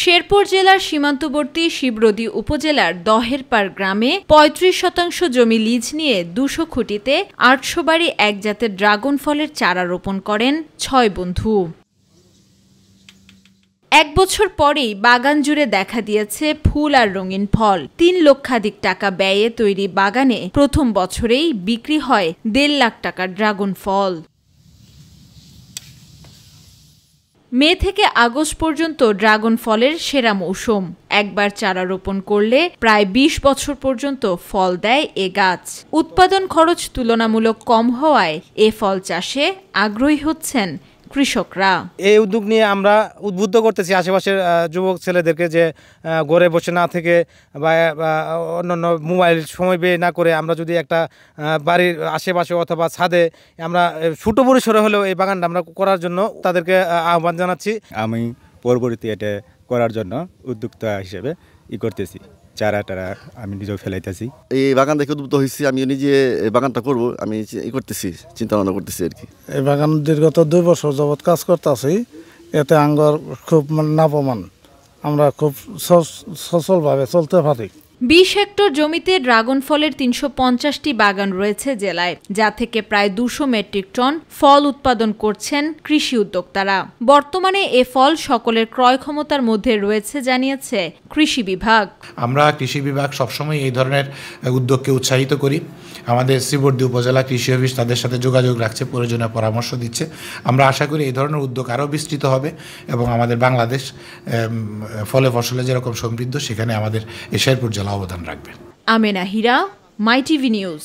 শেরপুর জেলার সীমান্তবর্তী শিবরদী উপজেলার দহেরপাড় গ্রামে ৩৫% জমি লিজ নিয়ে ২০০ খুঁটিতে ৮০০ বাড়ি এক জাতের ড্রাগন ফলের চারা রোপণ করেন ৬ বন্ধু। এক বছর পরেই বাগান জুড়ে দেখা দিয়েছে ফুল আর রঙিন ফল। ৩ লক্ষাধিক টাকা ব্যয়ে তৈরি বাগানে প্রথম বছরেই বিক্রি হয় ১.৫ লাখ টাকার ড্রাগন ফল। মে থেকে আগস্ট পর্যন্ত ড্রাগন ফলের সেরা মৌসুম। একবার চারা রোপণ করলে প্রায় ২০ বছর পর্যন্ত ফল দেয় এ গাছ। উৎপাদন খরচ তুলনামূলক কম হওয়ায় এ ফল চাষে আগ্রহী হচ্ছেন কৃষকরা। এই উদ্যোগ নিয়ে আমরা উদ্বুদ্ধ করতেছি আশেপাশের যুবক ছেলেদেরকে যে ঘরে বসে না থেকে বা অন্যান্য মোবাইল সময় ব্যয় না করে আমরা যদি একটা বাড়ির আশেপাশে অথবা ছাদে আমরা ছোট পরিসরে হলেও এই বাগানটা আমরা করার জন্য তাদেরকে আহ্বান জানাচ্ছি। আমি পরবর্তী এটা করার জন্য উদ্যোক্তা হিসেবে করতেছি। চারা টারা আমি নিজেও ফেলাইতেছি। এই বাগান দেখে উদ্বুদ্ধ হয়েছি, আমি নিজে এই বাগানটা করব, আমি করতেছি, চিন্তা ভাবনা করতেছি আর কি। এই বাগান দীর্ঘত 2 বছর যাবৎ কাজ করতেছি। এতে আঙ্গর খুব লাভবান, আমরা খুব সচলভাবে চলতে পারি। ২০ হেক্টর জমিতে ড্রাগন ফলের ৩৫০টি বাগান রয়েছে জেলায়, যা থেকে প্রায় ২০০ মেট্রিক টন ফল উৎপাদন করছেন কৃষি উদ্যোক্তারা। বর্তমানে এ ফল সকলের ক্রয় ক্ষমতার মধ্যে রয়েছে জানিয়েছে কৃষি বিভাগ। আমরা কৃষি বিভাগ সবসময় এই ধরনের উদ্যোগকে উৎসাহিত করি। আমাদের শ্রীবর্দী উপজেলা কৃষি অফিস তাদের সাথে যোগাযোগ রাখছে, প্রয়োজনীয় পরামর্শ দিচ্ছে। আমরা আশা করি এই ধরনের উদ্যোগ আরও বিস্তৃত হবে এবং আমাদের বাংলাদেশ ফলে ফসলে যেরকম সমৃদ্ধ, সেখানে আমাদের এই শেরপুর জেলা অবদান রাখবে। আমেনা হীরা, মাই টিভি নিউজ।